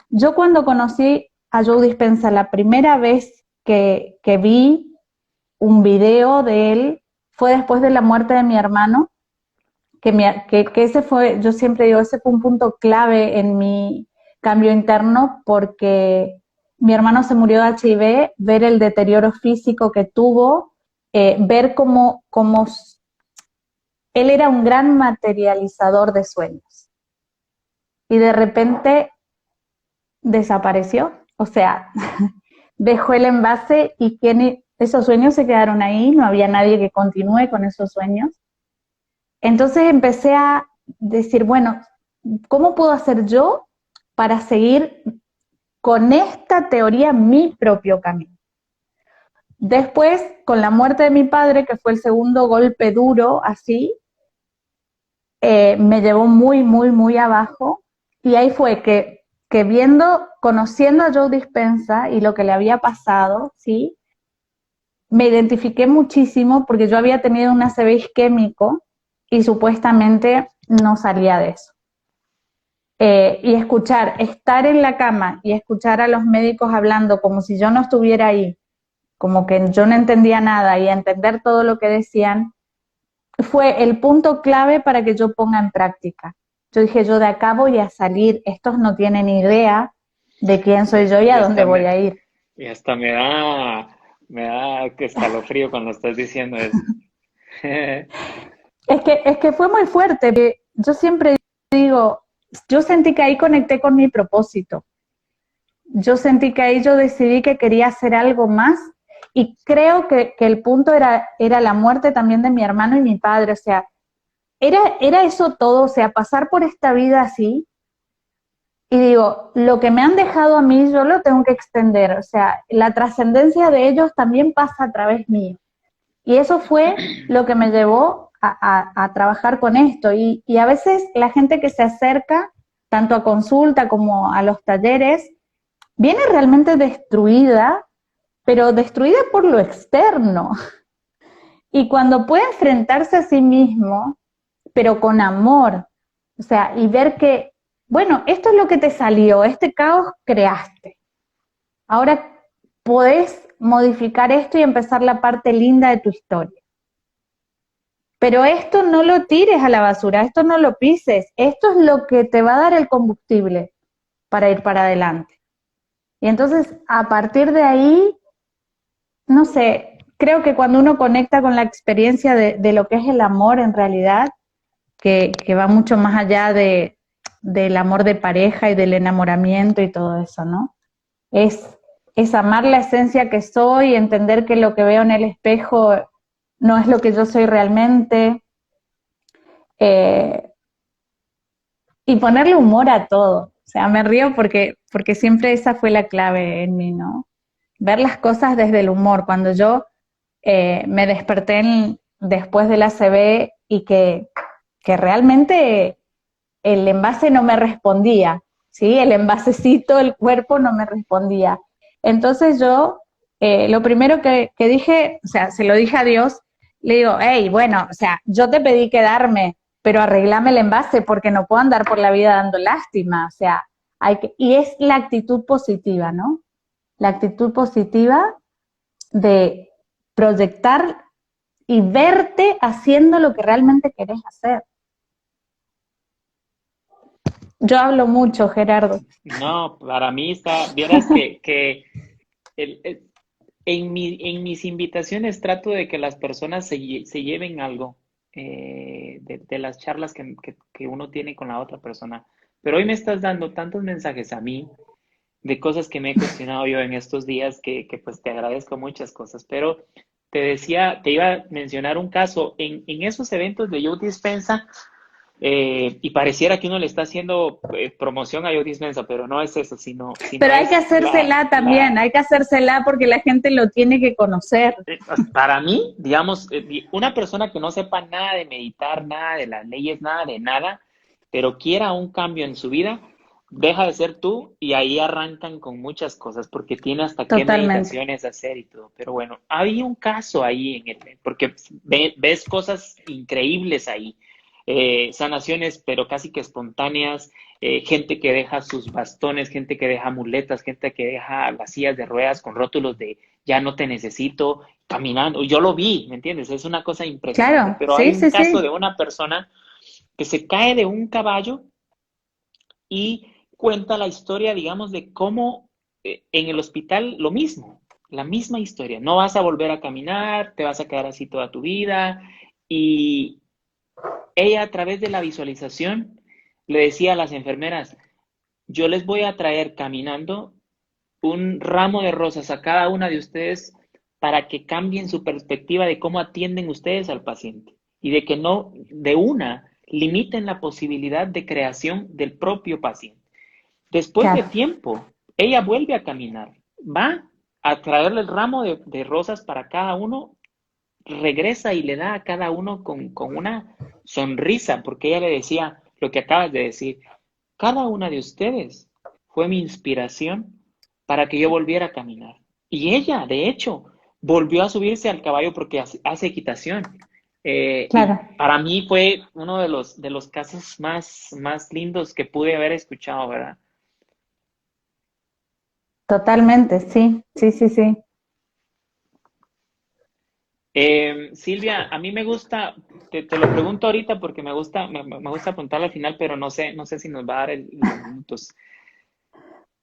Yo cuando conocí a Joe Dispenza la primera vez que vi un video de él fue después de la muerte de mi hermano, que ese fue, yo siempre digo, ese fue un punto clave en mi cambio interno porque mi hermano se murió de HIV, ver el deterioro físico que tuvo, ver cómo él era un gran materializador de sueños y de repente desapareció, o sea, dejó el envase y esos sueños se quedaron ahí, no había nadie que continúe con esos sueños. Entonces empecé a decir, bueno, ¿cómo puedo hacer yo para seguir con esta teoría mi propio camino? Después, con la muerte de mi padre, que fue el segundo golpe duro, así, me llevó muy, muy, muy abajo. Y ahí fue que conociendo a Joe Dispenza y lo que le había pasado, ¿sí? Me identifiqué muchísimo porque yo había tenido un ACV isquémico y supuestamente no salía de eso. Y estar en la cama y escuchar a los médicos hablando como si yo no estuviera ahí, como que yo no entendía nada y entender todo lo que decían, fue el punto clave para que yo ponga en práctica. Yo dije, yo de acá voy a salir, estos no tienen idea de quién soy yo y a dónde voy a ir. Y hasta me da escalofrío cuando estás diciendo eso. Es que fue muy fuerte. Yo siempre digo, yo sentí que ahí conecté con mi propósito. Yo sentí que ahí yo decidí que quería hacer algo más y creo que el punto era la muerte también de mi hermano y mi padre. O sea, era eso todo, o sea, pasar por esta vida así. Y digo, lo que me han dejado a mí, yo lo tengo que extender. O sea, la trascendencia de ellos también pasa a través mío. Y eso fue lo que me llevó a trabajar con esto. Y a veces la gente que se acerca, tanto a consulta como a los talleres, viene realmente destruida, pero destruida por lo externo. Y cuando puede enfrentarse a sí mismo, pero con amor, o sea, y ver que, bueno, esto es lo que te salió, este caos creaste. Ahora podés modificar esto y empezar la parte linda de tu historia. Pero esto no lo tires a la basura, esto no lo pises, esto es lo que te va a dar el combustible para ir para adelante. Y entonces, a partir de ahí, no sé, creo que cuando uno conecta con la experiencia de lo que es el amor en realidad, que va mucho más allá del amor de pareja y del enamoramiento y todo eso, ¿no? Es amar la esencia que soy, entender que lo que veo en el espejo no es lo que yo soy realmente, y ponerle humor a todo. O sea, me río porque siempre esa fue la clave en mí, ¿no? Ver las cosas desde el humor. Cuando yo me desperté después del ACV y que realmente el envase no me respondía, ¿sí? El envasecito, el cuerpo no me respondía. Entonces yo, lo primero que dije, o sea, se lo dije a Dios, le digo, hey, bueno, o sea, yo te pedí quedarme, pero arreglame el envase porque no puedo andar por la vida dando lástima, o sea, y es la actitud positiva, ¿no? La actitud positiva de proyectar y verte haciendo lo que realmente querés hacer. Yo hablo mucho, Gerardo. No, para mí vieras que en mis invitaciones trato de que las personas se lleven algo de las charlas que uno tiene con la otra persona. Pero hoy me estás dando tantos mensajes a mí de cosas que me he cuestionado yo en estos días que pues te agradezco muchas cosas. Pero te decía, te iba a mencionar un caso en esos eventos de Joe Dispenza. Y pareciera que uno le está haciendo promoción a Joe Dispenza, pero no es eso, sino pero hay que hacérsela también, hay que hacérsela porque la gente lo tiene que conocer. Para mí, digamos, una persona que no sepa nada de meditar, nada de las leyes, nada de nada, pero quiera un cambio en su vida, deja de ser tú y ahí arrancan con muchas cosas porque tiene hasta qué Totalmente. meditaciones hacer y todo. Pero bueno, había un caso ahí en el, porque ves cosas increíbles ahí, sanaciones pero casi que espontáneas, gente que deja sus bastones, gente que deja muletas, gente que deja las sillas de ruedas con rótulos de ya no te necesito, caminando. Yo lo vi, ¿me entiendes? Es una cosa impresionante, Claro, pero hay sí, un sí, caso de sí. una persona que se cae de un caballo y cuenta la historia, digamos, de cómo en el hospital lo mismo, la misma historia. No vas a volver a caminar, te vas a quedar así toda tu vida. Y ella a través de la visualización le decía a las enfermeras, yo les voy a traer caminando un ramo de rosas a cada una de ustedes para que cambien su perspectiva de cómo atienden ustedes al paciente y de que no de una limiten la posibilidad de creación del propio paciente. Después de Claro, tiempo, ella vuelve a caminar, va a traerle el ramo de rosas para cada uno, regresa y le da a cada uno con una sonrisa, porque ella le decía lo que acabas de decir, cada una de ustedes fue mi inspiración para que yo volviera a caminar. Y ella, de hecho, volvió a subirse al caballo porque hace equitación. Y claro, para mí fue uno de los casos más lindos que pude haber escuchado, ¿verdad? totalmente, sí, sí, sí, sí. Silvia, a mí me gusta, te lo pregunto ahorita porque me gusta apuntarlo al final, pero no sé si nos va a dar los minutos.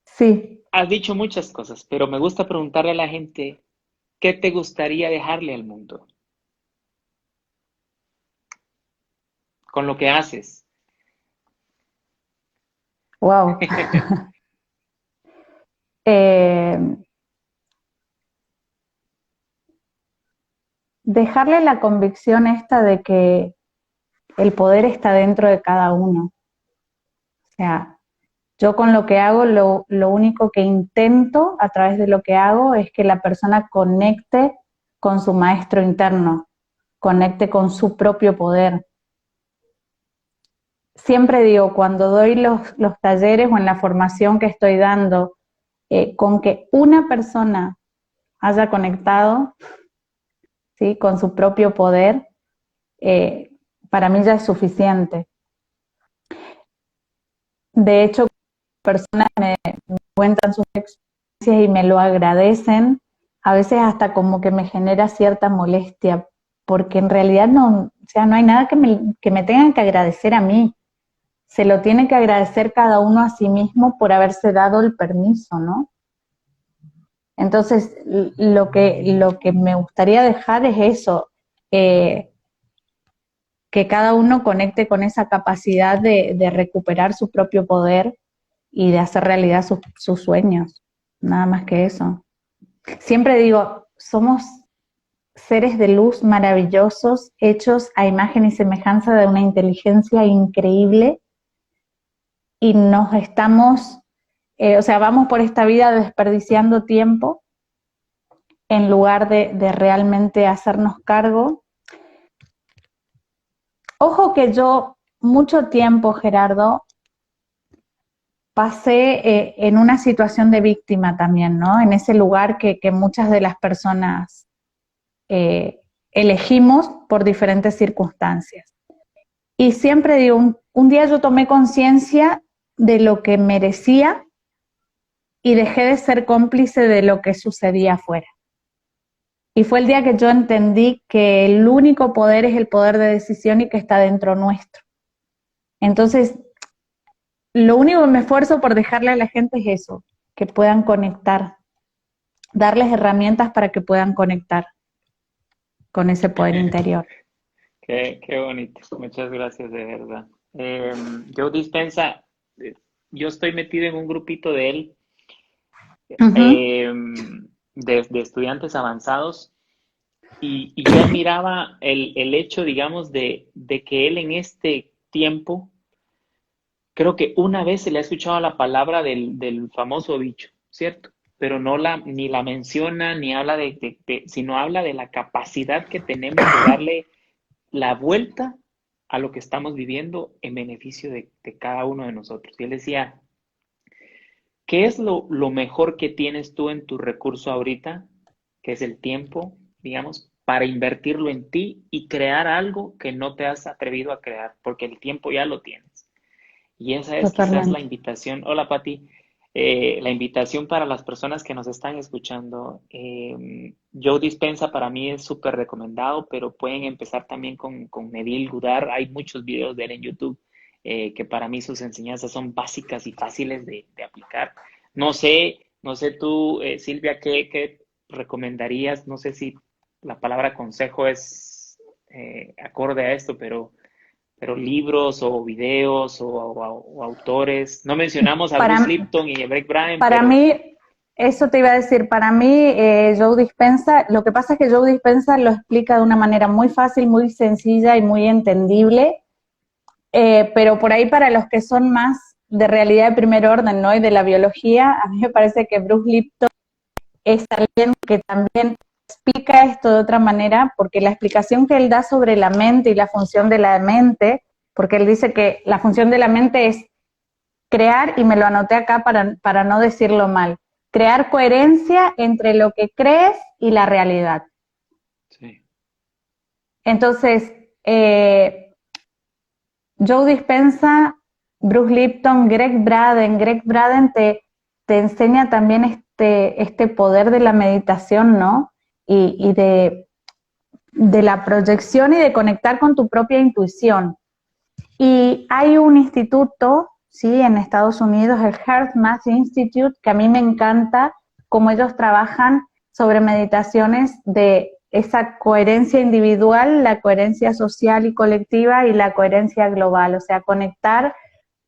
Sí, Has dicho muchas cosas, pero me gusta preguntarle a la gente, ¿qué te gustaría dejarle al mundo con lo que haces? wow. Eh, dejarle la convicción esta de que el poder está dentro de cada uno. O sea, yo con lo que hago, lo único que intento a través de lo que hago es que la persona conecte con su maestro interno, conecte con su propio poder. Siempre digo, cuando doy los talleres o en la formación que estoy dando, con que una persona haya conectado, ¿sí?, con su propio poder, eh, para mí ya es suficiente. De hecho, personas me cuentan sus experiencias y me lo agradecen, a veces hasta como que me genera cierta molestia, porque en realidad no, o sea, no hay nada que me tengan que agradecer a mí. Se lo tiene que agradecer cada uno a sí mismo por haberse dado el permiso, ¿no? Entonces, lo que me gustaría dejar es eso, eh, que cada uno conecte con esa capacidad de recuperar su propio poder y de hacer realidad sus sueños, nada más que eso. Siempre digo, somos seres de luz maravillosos, hechos a imagen y semejanza de una inteligencia increíble y nos estamos, o sea, vamos por esta vida desperdiciando tiempo en lugar de realmente hacernos cargo. Ojo que yo mucho tiempo, Gerardo, pasé en una situación de víctima también, ¿no? En ese lugar que muchas de las personas elegimos por diferentes circunstancias. Y siempre digo, un día yo tomé conciencia de lo que merecía y dejé de ser cómplice de lo que sucedía afuera. Y fue el día que yo entendí que el único poder es el poder de decisión y que está dentro nuestro. Entonces, lo único que me esfuerzo por dejarle a la gente es eso, que puedan conectar, darles herramientas para que puedan conectar con ese poder interior. Qué bonito, muchas gracias de verdad. Joe Dispensa, yo estoy metido en un grupito de él, Uh -huh. eh, de estudiantes avanzados y yo admiraba el hecho, digamos, de que él en este tiempo, creo que una vez se le ha escuchado la palabra del famoso bicho, ¿cierto? Pero no ni la menciona, ni habla sino habla de la capacidad que tenemos de darle la vuelta a lo que estamos viviendo en beneficio de cada uno de nosotros. Y él decía, ¿qué es lo mejor que tienes tú en tu recurso ahorita, que es el tiempo, digamos, para invertirlo en ti y crear algo que no te has atrevido a crear? Porque el tiempo ya lo tienes. Y esa es quizás la Totalmente. invitación. Hola, Pati. La invitación para las personas que nos están escuchando. Joe Dispenza para mí es súper recomendado, pero pueden empezar también con Neville Goddard. Hay muchos videos de él en YouTube que para mí sus enseñanzas son básicas y fáciles de aplicar. No sé tú, Silvia, ¿qué recomendarías? No sé si la palabra consejo es acorde a esto, pero libros o videos o autores. No mencionamos a Bruce Para, Lipton y a Break Brian, para pero mí, eso te iba a decir, para mí Joe Dispenza, lo que pasa es que Joe Dispenza lo explica de una manera muy fácil, muy sencilla y muy entendible, pero por ahí para los que son más de realidad de primer orden, ¿no? Y de la biología, a mí me parece que Bruce Lipton es alguien que también explica esto de otra manera, porque la explicación que él da sobre la mente y la función de la mente, porque él dice que la función de la mente es crear, y me lo anoté acá para no decirlo mal, crear coherencia entre lo que crees y la realidad. sí, Entonces, Joe Dispenza, Bruce Lipton, Greg Braden te enseña también este poder de la meditación, ¿no? Y de la proyección y de conectar con tu propia intuición. Y hay un instituto, sí, en Estados Unidos, el HeartMath Institute, que a mí me encanta cómo ellos trabajan sobre meditaciones de esa coherencia individual, la coherencia social y colectiva y la coherencia global, o sea, conectar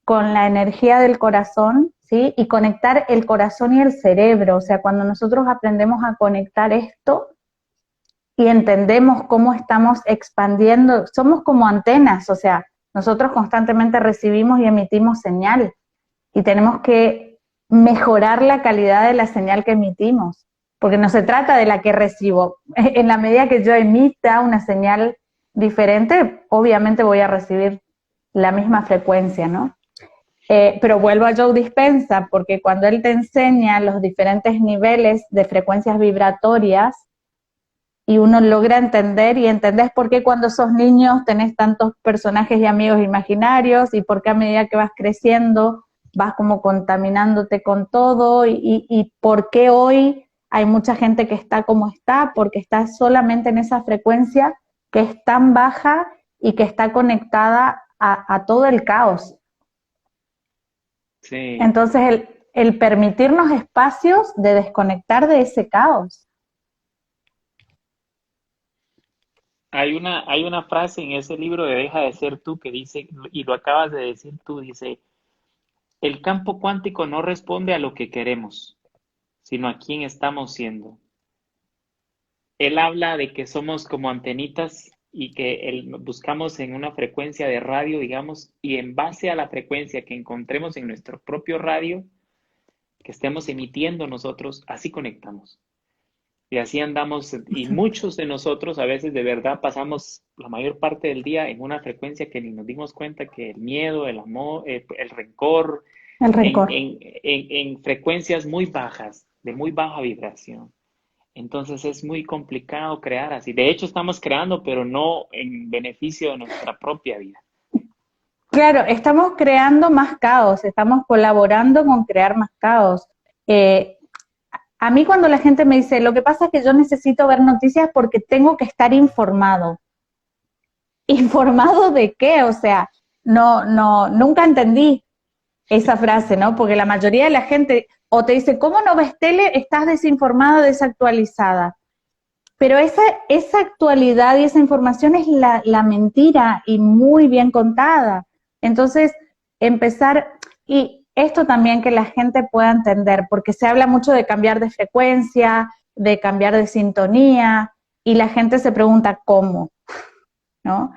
con la energía del corazón, ¿sí? Y conectar el corazón y el cerebro, o sea, cuando nosotros aprendemos a conectar esto y entendemos cómo estamos expandiendo, somos como antenas, o sea, nosotros constantemente recibimos y emitimos señal y tenemos que mejorar la calidad de la señal que emitimos, porque no se trata de la que recibo. En la medida que yo emita una señal diferente, obviamente voy a recibir la misma frecuencia, ¿no? Pero vuelvo a Joe Dispenza, porque cuando él te enseña los diferentes niveles de frecuencias vibratorias y uno logra entender y entendés por qué cuando sos niño tenés tantos personajes y amigos imaginarios y por qué a medida que vas creciendo vas como contaminándote con todo y por qué hoy hay mucha gente que está como está, porque está solamente en esa frecuencia que es tan baja y que está conectada a todo el caos. sí. Entonces, el permitirnos espacios de desconectar de ese caos. Hay una frase en ese libro de Deja de ser tú que dice, y lo acabas de decir tú, dice, el campo cuántico no responde a lo que queremos, sino a quién estamos siendo. Él habla de que somos como antenitas y que buscamos en una frecuencia de radio, digamos, y en base a la frecuencia que encontremos en nuestro propio radio, que estemos emitiendo nosotros, así conectamos. Y así andamos, y muchos de nosotros a veces de verdad pasamos la mayor parte del día en una frecuencia que ni nos dimos cuenta que el miedo, el amor, el rencor, El en, rencor. en, en frecuencias muy bajas, de muy baja vibración. Entonces es muy complicado crear así. De hecho, estamos creando, pero no en beneficio de nuestra propia vida. Claro, estamos creando más caos, estamos colaborando con crear más caos. Eh, a mí cuando la gente me dice, lo que pasa es que yo necesito ver noticias porque tengo que estar informado. ¿Informado de qué? O sea, nunca entendí esa frase, ¿no? Porque la mayoría de la gente o te dice, ¿cómo no ves tele? Estás desinformada, desactualizada. Pero esa actualidad y esa información es la mentira y muy bien contada. Entonces, empezar, y esto también que la gente pueda entender, porque se habla mucho de cambiar de frecuencia, de cambiar de sintonía, y la gente se pregunta cómo, ¿no?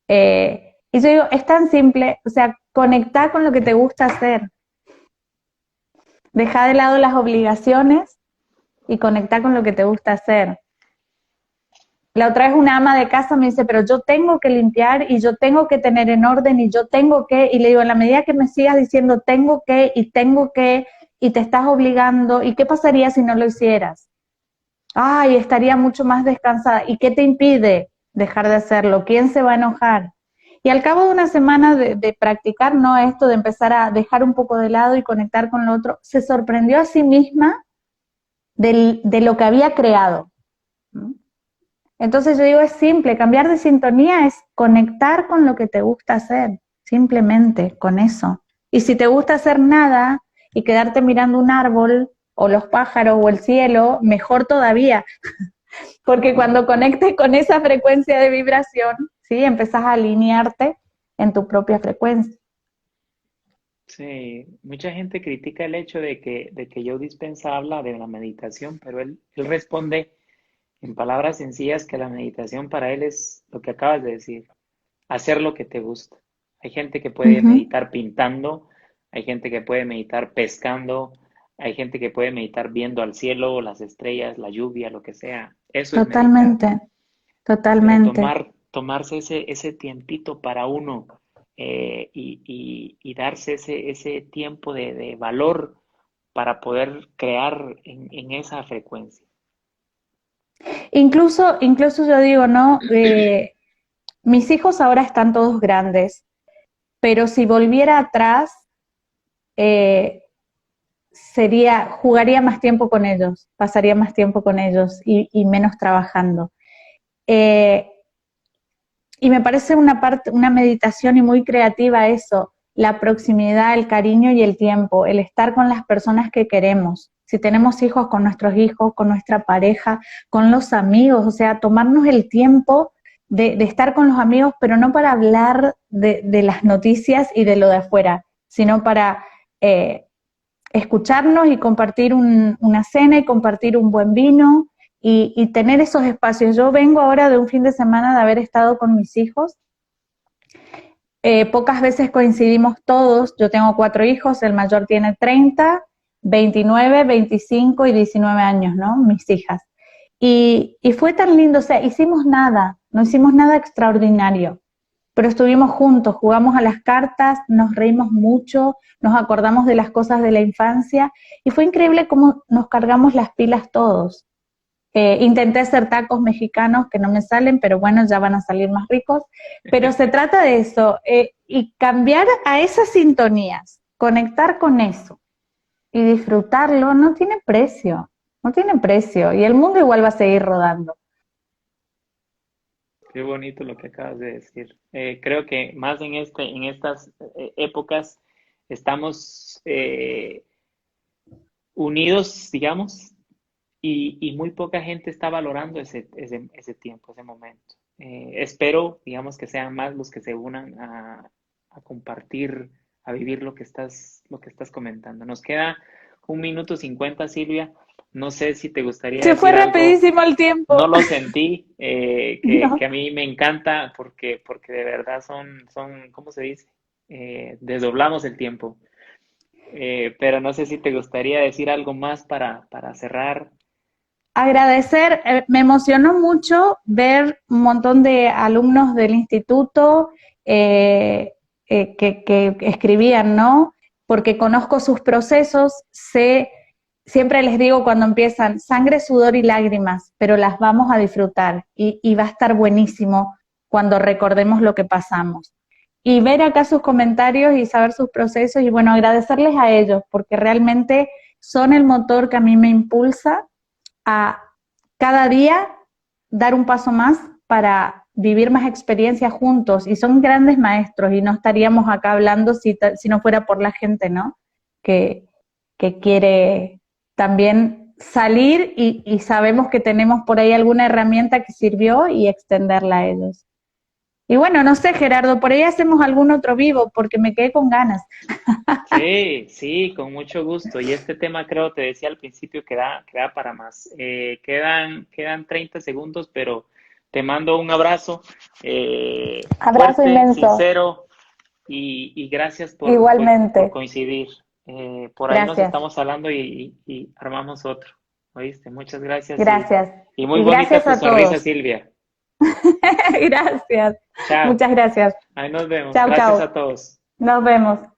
Y yo digo, es tan simple, o sea, conectar con lo que te gusta hacer. Deja de lado las obligaciones y conectar con lo que te gusta hacer. La otra vez una ama de casa me dice, pero yo tengo que limpiar y yo tengo que tener en orden y yo tengo que, y le digo, en la medida que me sigas diciendo tengo que y te estás obligando. ¿Y qué pasaría si no lo hicieras? Ay, estaría mucho más descansada. ¿Y qué te impide dejar de hacerlo? ¿Quién se va a enojar? Y al cabo de una semana de practicar, ¿no? Esto de empezar a dejar un poco de lado y conectar con lo otro, se sorprendió a sí misma de lo que había creado. Entonces yo digo, es simple, cambiar de sintonía es conectar con lo que te gusta hacer, simplemente con eso. Y si te gusta hacer nada y quedarte mirando un árbol o los pájaros o el cielo, mejor todavía, porque cuando conectes con esa frecuencia de vibración, ¿sí? Empezás a alinearte en tu propia frecuencia. Sí, mucha gente critica el hecho de que Joe Dispenza habla de la meditación, pero él responde en palabras sencillas que la meditación para él es lo que acabas de decir, hacer lo que te gusta. Hay gente que puede meditar pintando, hay gente que puede meditar pescando, hay gente que puede meditar viendo al cielo, las estrellas, la lluvia, lo que sea. Eso es meditar. Totalmente, Pero totalmente. tomarse ese tiempito para uno y darse ese tiempo de valor para poder crear en esa frecuencia. Incluso yo digo, ¿no? Mis hijos ahora están todos grandes, pero si volviera atrás, jugaría más tiempo con ellos, pasaría más tiempo con ellos y menos trabajando. Y me parece una meditación y muy creativa eso, la proximidad, el cariño y el tiempo, el estar con las personas que queremos. Si tenemos hijos, con nuestros hijos, con nuestra pareja, con los amigos, o sea, tomarnos el tiempo de estar con los amigos, pero no para hablar de las noticias y de lo de afuera, sino para escucharnos y compartir una cena y compartir un buen vino y tener esos espacios. Yo vengo ahora de un fin de semana de haber estado con mis hijos. Pocas veces coincidimos todos. Yo tengo 4 hijos, el mayor tiene 30, 29, 25 y 19 años, ¿no? Mis hijas. Y fue tan lindo, o sea, no hicimos nada extraordinario, pero estuvimos juntos, jugamos a las cartas, nos reímos mucho, nos acordamos de las cosas de la infancia y fue increíble cómo nos cargamos las pilas todos. Intenté hacer tacos mexicanos que no me salen, pero bueno, ya van a salir más ricos. Pero se trata de eso, y cambiar a esas sintonías, conectar con eso y disfrutarlo no tiene precio, no tiene precio. Y el mundo igual va a seguir rodando. Qué bonito lo que acabas de decir. Creo que más en estas épocas estamos unidos, digamos, y muy poca gente está valorando ese tiempo, ese momento. Espero, digamos, que sean más los que se unan a compartir, a vivir lo que estás comentando. Nos queda 1 minuto 50, Silvia. No sé si te gustaría Se fue decir algo. rapidísimo el tiempo. No lo sentí, No. que a mí me encanta porque de verdad son, ¿cómo se dice? Desdoblamos el tiempo. Pero no sé si te gustaría decir algo más para cerrar. Agradecer, me emocionó mucho ver un montón de alumnos del instituto que escribían, ¿no? Porque conozco sus procesos, siempre les digo cuando empiezan, sangre, sudor y lágrimas, pero las vamos a disfrutar y va a estar buenísimo cuando recordemos lo que pasamos. Y ver acá sus comentarios y saber sus procesos y bueno, agradecerles a ellos, porque realmente son el motor que a mí me impulsa a cada día dar un paso más para vivir más experiencias juntos y son grandes maestros y no estaríamos acá hablando si no fuera por la gente, ¿no? Que quiere también salir y sabemos que tenemos por ahí alguna herramienta que sirvió y extenderla a ellos. Y bueno, no sé, Gerardo, por ahí hacemos algún otro vivo porque me quedé con ganas. Sí, con mucho gusto. Y este tema creo, te decía al principio, que da para más. Quedan 30 segundos, pero te mando un abrazo Abrazo fuerte, inmenso. sincero y gracias por Igualmente. coincidir. Por ahí nos Gracias. estamos hablando y armamos otro. ¿Oíste? Muchas gracias. Gracias. Y muy Y bonita gracias tu a sonrisa, todos. Silvia. Gracias. Chao. Muchas gracias. Ahí nos vemos. Chao, Gracias chao. a todos. Nos vemos.